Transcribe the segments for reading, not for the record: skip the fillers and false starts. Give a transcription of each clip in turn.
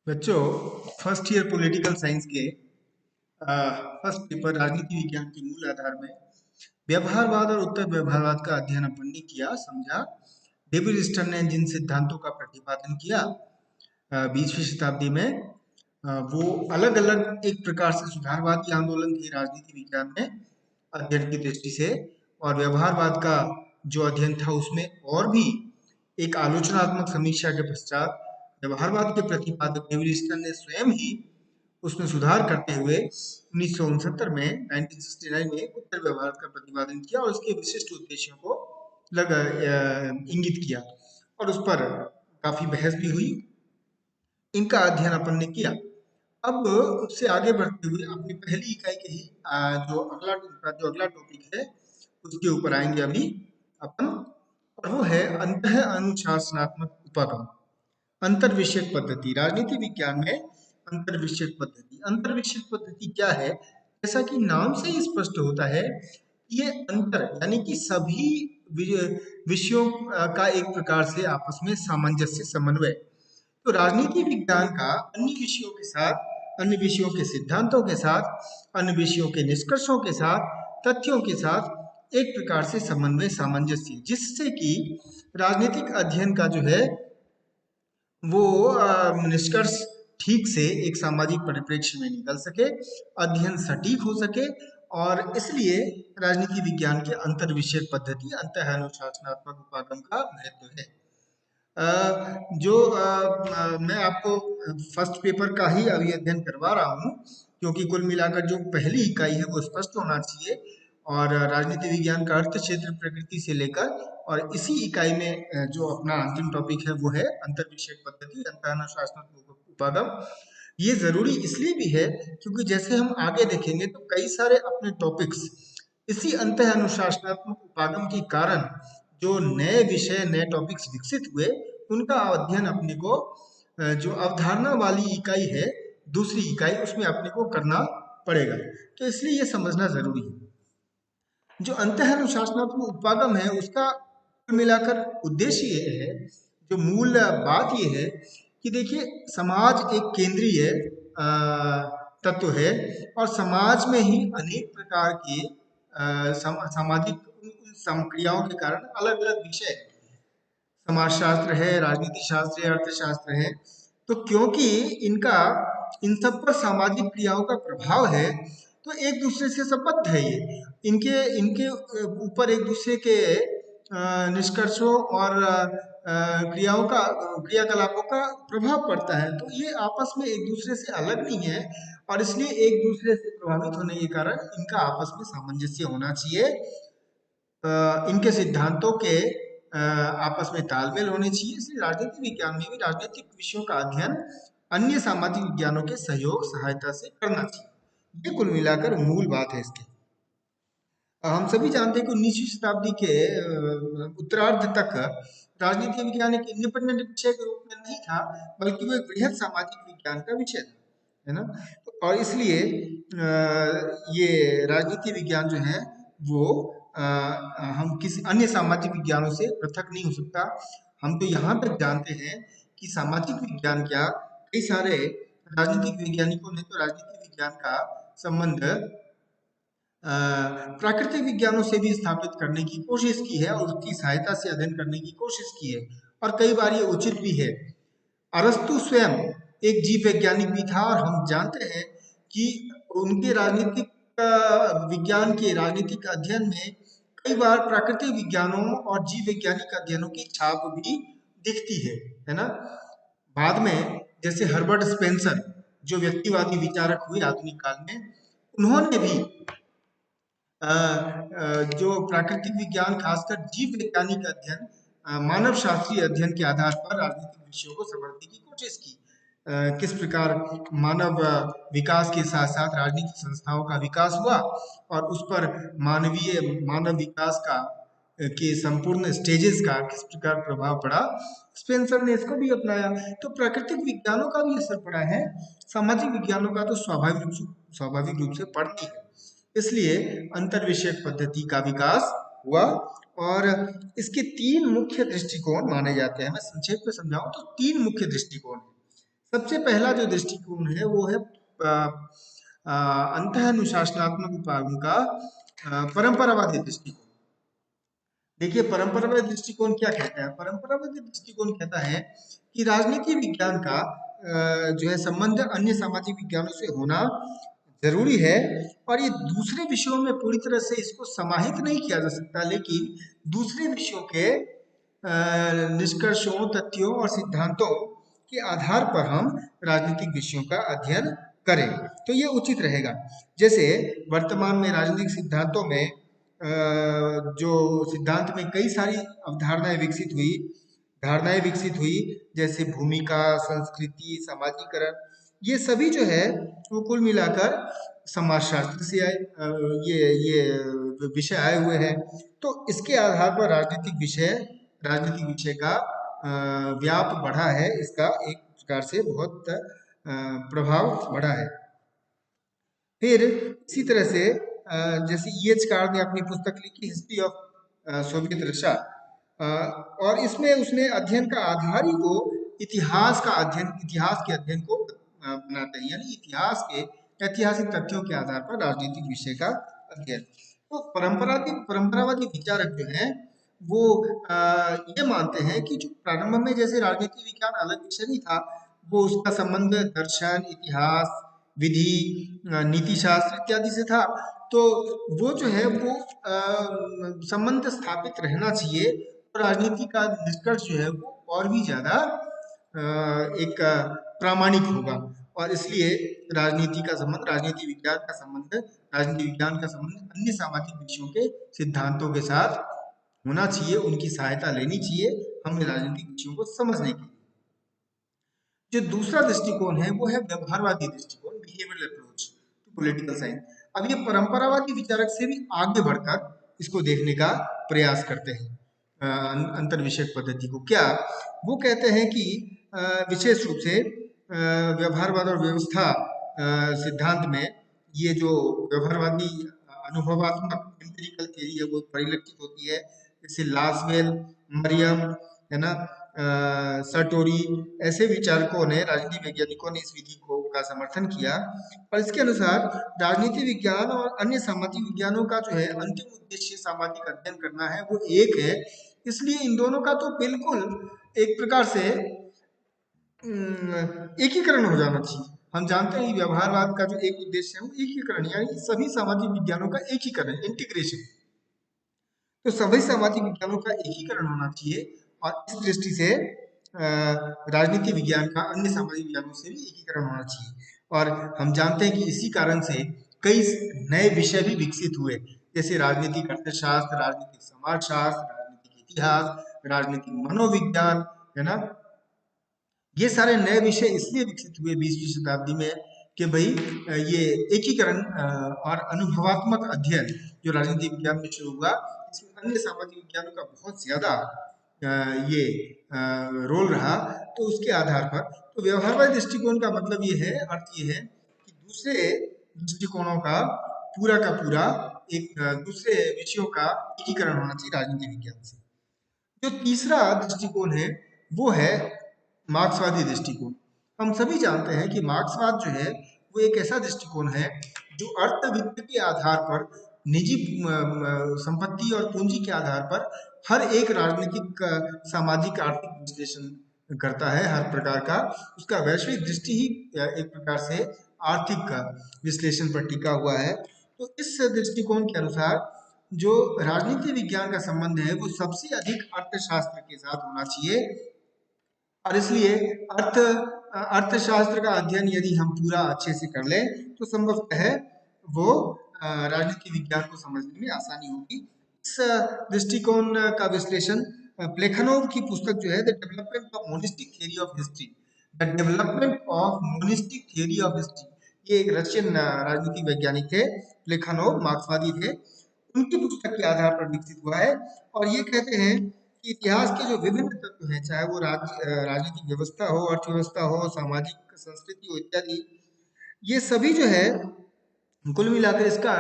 बच्चों, first year political science के first paper राजनीति विज्ञान के मूल आधार में व्यवहारवाद और उत्तर व्यवहारवाद का अध्ययन अपन ने किया, समझा। डेविड स्टर्न ने जिन सिद्धांतों का प्रतिपादन किया 20वीं शताब्दी में, वो अलग अलग एक प्रकार से सुधारवादी आंदोलन थे राजनीति विज्ञान में अध्ययन की दृष्टि से। और व्यवहारवाद का जो अध्ययन था उसमें और भी एक आलोचनात्मक समीक्षा के पश्चात व्यवहारवाद के प्रतिपादक डेविड स्टर्न ने स्वयं ही उसमें सुधार करते हुए 1969 में 1969 में उत्तर व्यवहार का प्रतिपादन किया और उसके विशिष्ट उद्देश्यों को इंगित किया और उस पर काफी बहस भी हुई। इनका अध्ययन अपन ने किया। अब उससे आगे बढ़ते हुए अपनी पहली इकाई के ही जो अगला टॉपिक है उसके ऊपर आएंगे अभी अपन, और वो है अंतः अनुशासनात्मक उपागम, अंतर विषयक पद्धति। राजनीति विज्ञान में अंतर विषयक पद्धति, अंतर विषयक पद्धति क्या है? जैसा कि नाम से ही स्पष्ट होता है, ये अंतर यानी कि सभी विषयों का एक प्रकार से आपस में सामंजस्य, समन्वय। तो राजनीति विज्ञान का अन्य विषयों के साथ, अन्य विषयों के सिद्धांतों के साथ, अन्य विषयों के निष्कर्षों के साथ, तथ्यों के साथ एक प्रकार से समन्वय, सामंजस्य, जिससे कि राजनीतिक अध्ययन का जो है वो निष्कर्ष ठीक से एक सामाजिक परिप्रेक्ष्य में निकल सके, अध्ययन सटीक हो सके। और इसलिए राजनीति विज्ञान के अंतर विषयक पद्धति, अंतः अनुशासनात्मक उपागम का महत्व है। मैं आपको फर्स्ट पेपर का ही अभी अध्ययन करवा रहा हूँ, क्योंकि कुल मिलाकर जो पहली इकाई है वो स्पष्ट होना चाहिए। और राजनीति विज्ञान का अर्थ क्षेत्र प्रकृति से लेकर, और इसी इकाई में जो अपना अंतिम टॉपिक है वो है अंतर विषयक पद्धति, अंतःनुशासनात्मक उपागम। ये जरूरी इसलिए भी है क्योंकि जैसे हम आगे देखेंगे तो कई सारे अपने टॉपिक्स इसी अंतः अनुशासनात्मक उपागम के कारण जो नए विषय, नए टॉपिक्स विकसित हुए, उनका अध्ययन अपने को जो अवधारणा वाली इकाई है, दूसरी इकाई, उसमें अपने को करना पड़ेगा। तो इसलिए ये समझना जरूरी है। जो अंतः अनुशासनात्मक उपागम है उसका कुल मिलाकर उद्देश्य ये है, जो मूल बात ये है कि देखिए, समाज एक केंद्रीय तत्व है और समाज में ही अनेक प्रकार के सामाजिक क्रियाओं के कारण अलग अलग विषय, समाजशास्त्र है, राजनीति शास्त्र है, अर्थशास्त्र है। तो क्योंकि इनका इन सब पर सामाजिक क्रियाओं का प्रभाव है, तो एक दूसरे से संबद्ध है। ये इनके इनके ऊपर एक दूसरे के निष्कर्षों और क्रियाओं का, क्रियाकलापों का प्रभाव पड़ता है। तो ये आपस में एक दूसरे से अलग नहीं है और इसलिए एक दूसरे से प्रभावित होने के कारण इनका आपस में सामंजस्य होना चाहिए। इनके सिद्धांतों के आपस में तालमेल होने चाहिए। इसलिए राजनीति विज्ञान में भी राजनीतिक विषयों का अध्ययन अन्य सामाजिक विज्ञानों के सहयोग, सहायता से करना चाहिए। ये कुल मिलाकर मूल बात है इसकी। हम सभी जानते हैं कि 19वीं शताब्दी के उत्तरार्ध तक राजनीति विज्ञान एक इंडिपेंडेंट विषय के रूप में नहीं था, बल्कि वो एक बृहद सामाजिक विज्ञान का विषय था, है ना। और इसलिए ये राजनीति विज्ञान जो है वो हम किसी अन्य सामाजिक विज्ञानों से पृथक नहीं हो सकता। हम तो यहाँ तक जानते हैं कि सामाजिक विज्ञान क्या, कई सारे राजनीतिक वैज्ञानिकों ने तो राजनीति विज्ञान का संबंध प्राकृतिक विज्ञानों से भी स्थापित करने की कोशिश की है और उसकी सहायता से अध्ययन करने की कोशिश की है, और कई बार ये उचित भी है। अरस्तु स्वयं एक जीव वैज्ञानिक भी था और हम जानते हैं कि उनके राजनीतिक विज्ञान के राजनीतिक अध्ययन में कई बार प्राकृतिक विज्ञानों और जीव वैज्ञानिक अध्ययनों की छाप भी दिखती है ना। बाद में जैसे हर्बर्ट स्पेंसर, जो व्यक्तिवादी विचारक हुए आधुनिक काल में, उन्होंने भी जो प्राकृतिक विज्ञान, खासकर जीव वैज्ञानिक अध्ययन, मानव शास्त्रीय अध्ययन के आधार पर राजनीतिक विषयों को समझने की कोशिश की। किस प्रकार मानव विकास के साथ साथ राजनीतिक संस्थाओं का विकास हुआ और उस पर मानव विकास का के संपूर्ण स्टेजेस का किस प्रकार प्रभाव पड़ा, स्पेंसर ने इसको भी अपनाया। तो प्राकृतिक विज्ञानों का भी असर पड़ा है, सामाजिक विज्ञानों का तो स्वाभाविक रूप से पड़ती है। इसलिए अंतर विषयक पद्धति का विकास हुआ और इसके तीन मुख्य दृष्टिकोण माने जाते हैं। मैं संक्षेप में समझाऊं तो तीन मुख्य दृष्टिकोण हैं। सबसे पहला जो दृष्टिकोण है वो है अंतःनुशासनात्मक उपायों का परंपरावादी दृष्टिकोण। देखिए परंपरागत दृष्टिकोण क्या कहता है? परंपरागत दृष्टिकोण कहता है कि राजनीति विज्ञान का जो है संबंध अन्य सामाजिक विज्ञानों से होना जरूरी है, और ये दूसरे विषयों में पूरी तरह से इसको समाहित नहीं किया जा सकता, लेकिन दूसरे विषयों के निष्कर्षों, तथ्यों और सिद्धांतों के आधार पर हम राजनीतिक विषयों का अध्ययन करें तो ये उचित रहेगा। जैसे वर्तमान में राजनीतिक सिद्धांतों में जो सिद्धांत में कई सारी अवधारणाएं विकसित हुई, धारणाएं विकसित हुई, जैसे भूमिका, संस्कृति, सामाजिकरण, ये सभी जो है वो कुल मिलाकर समाजशास्त्र से आए, ये विषय आए हुए हैं। तो इसके आधार पर राजनीतिक विषय का व्याप बढ़ा है, इसका एक प्रकार से बहुत प्रभाव बढ़ा है। फिर इसी तरह से जैसे ईएच कार्ड ने अपनी पुस्तक लिखी हिस्ट्री ऑफ सोवियत रशिया, और इसमें उसने अध्ययन का आधार ही को इतिहास के अध्ययन को बनाते हैं, यानी इतिहास के ऐतिहासिक तथ्यों के आधार पर राजनीतिक विषय का अध्ययन। तो परंपरावादी विचारक जो हैं वो ये मानते हैं कि जो प्रारंभ में जैसे राजनीति विज्ञान अलग विषय नहीं था, वो उसका संबंध दर्शन, इतिहास, विधि, नीति शास्त्र इत्यादि से था। तो वो जो है वो संबंध स्थापित रहना चाहिए, और राजनीति का निष्कर्ष जो है वो और भी ज्यादा एक प्रामाणिक होगा। और इसलिए राजनीति विज्ञान का संबंध अन्य सामाजिक विषयों के सिद्धांतों के साथ होना चाहिए, उनकी सहायता लेनी चाहिए हमें राजनीतिक विषयों को समझने के लिए। जो दूसरा दृष्टिकोण है वो है व्यवहारवादी दृष्टिकोण, behavioural approach to political science. अब ये परंपरावादी विचारक से भी आगे बढ़कर इसको देखने का प्रयास करते हैं अंतर विषयक पद्धति को। क्या वो कहते हैं कि विशेष रूप से व्यवहारवाद और व्यवस्था सिद्धांत में ये जो व्यवहारवादी अनुभवात्मक एम्पिरिकल थ्योरी है वो परिलक्षित होती है। जैसे लासवेल, मरियम, है ना, सर्टोरी, ऐसे विचारकों ने, राजनीति वैज्ञानिकों ने इस विधि को का समर्थन किया। और इसके अनुसार राजनीति विज्ञान और अन्य सामाजिक विज्ञानों का जो है अंतिम उद्देश्य सामाजिक अध्ययन करना है, वो एक है। इसलिए इन दोनों का तो बिल्कुल एक प्रकार से एकीकरण हो जाना चाहिए। हम जानते हैं व्यवहारवाद का जो एक उद्देश्य है वो एकीकरण, यानी सभी सामाजिक विज्ञानों का एकीकरण, इंटीग्रेशन। तो सभी सामाजिक विज्ञानों का एकीकरण होना चाहिए, और इस दृष्टि से राजनीति विज्ञान का अन्य सामाजिक विज्ञानों से भी एकीकरण होना चाहिए। और हम जानते हैं कि इसी कारण से कई नए विषय भी विकसित हुए, जैसे राजनीतिक अर्थशास्त्र, राजनीतिक समाजशास्त्र, राजनीतिक इतिहास, राजनीतिक मनोविज्ञान, है ना। ये सारे नए विषय इसलिए विकसित हुए 20वीं शताब्दी में कि भाई ये एकीकरण और अनुभवात्मक अध्ययन जो राजनीति विज्ञान में शुरू हुआ, इसमें अन्य सामाजिक विज्ञानों का बहुत ज्यादा ये रोल रहा। तो उसके आधार पर तो व्यवहारवादी दृष्टिकोण का मतलब ये है, अर्थ ये है कि दूसरे दृष्टिकोणों का पूरा एक दूसरे विषयों का एकीकरण होना चाहिए राजनीति विज्ञान से। जो तीसरा दृष्टिकोण है वो है मार्क्सवादी दृष्टिकोण। हम सभी जानते हैं कि मार्क्सवाद जो है वो एक ऐसा दृष्टिकोण है जो अर्थवित्त के आधार पर, निजी संपत्ति और पूंजी के आधार पर हर एक राजनीतिक, सामाजिक, आर्थिक विश्लेषण करता है हर प्रकार का। उसका वैश्विक दृष्टि ही एक प्रकार से आर्थिक विश्लेषण पर टिका हुआ है। तो इस दृष्टिकोण के अनुसार जो राजनीति विज्ञान का संबंध है वो सबसे अधिक अर्थशास्त्र के साथ होना चाहिए, और इसलिए अर्थशास्त्र का अध्ययन यदि हम पूरा अच्छे से कर लें तो संभवतः है वो राजनीति विज्ञान को समझने में आसानी होगी। इस दृष्टिकोण का विश्लेषण प्लेखनोव की पुस्तक जो है the development of monistic theory of history, the development of monistic theory of history, ये एक रशियन राजनीति वैज्ञानिक थे, प्लेखनोव मार्क्सवादी थे, उनकी पुस्तक के आधार पर विकसित हुआ है। और ये कहते हैं कि इतिहास के जो विभिन्न तत्व हैं, चाहे वो राजनीतिक व्यवस्था हो, अर्थव्यवस्था हो, सामाजिक संस्कृति हो इत्यादि, ये सभी जो है कुल मिलाकर इसका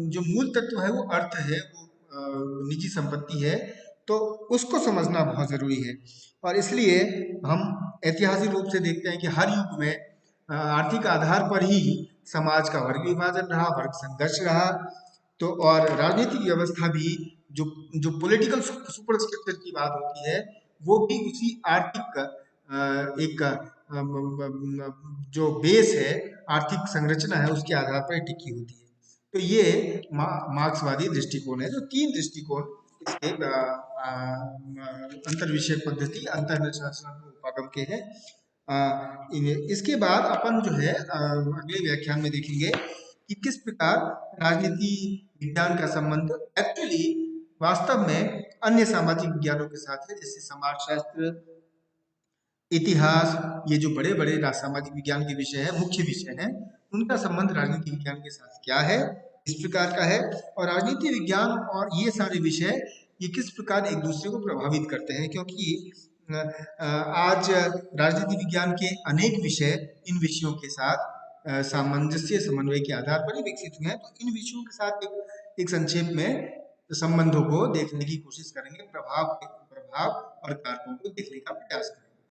जो मूल तत्व है वो अर्थ है, वो निजी संपत्ति है, तो उसको समझना बहुत जरूरी है। और इसलिए हम ऐतिहासिक रूप से देखते हैं कि हर युग में आर्थिक आधार पर ही समाज का वर्ग विभाजन रहा, वर्ग संघर्ष रहा। तो और राजनीतिक व्यवस्था भी, जो जो पॉलिटिकल सुपर स्ट्रक्चर की बात होती है, वो भी उसी आर्थिक एक जो बेस है, आर्थिक संरचना है, उसके आधार पर टिकी होती है। तो ये मार्क्सवादी दृष्टिकोण है। जो तीन दृष्टिकोण इसके अंतर विषय पद्धति, अंतर उपागम के हैं। इसके बाद अपन जो है अगले व्याख्यान में देखेंगे कि किस प्रकार राजनीति विज्ञान का संबंध एक्चुअली वास्तव में अन्य सामाजिक विज्ञानों के साथ है, जैसे समाजशास्त्र, इतिहास। ये जो बड़े बड़े सामाजिक विज्ञान के विषय है, मुख्य विषय हैं, उनका संबंध राजनीति विज्ञान के साथ क्या है, इस प्रकार का है। और राजनीति विज्ञान और ये सारे विषय ये किस प्रकार एक दूसरे को प्रभावित करते हैं, क्योंकि आज राजनीति विज्ञान के अनेक विषय इन विषयों के साथ सामंजस्य समन्वय के आधार पर ही विकसित हुए हैं। तो इन विषयों के साथ एक संक्षेप में संबंधों को देखने की कोशिश करेंगे, प्रभाव और कारकों को देखने का प्रयास करेंगे।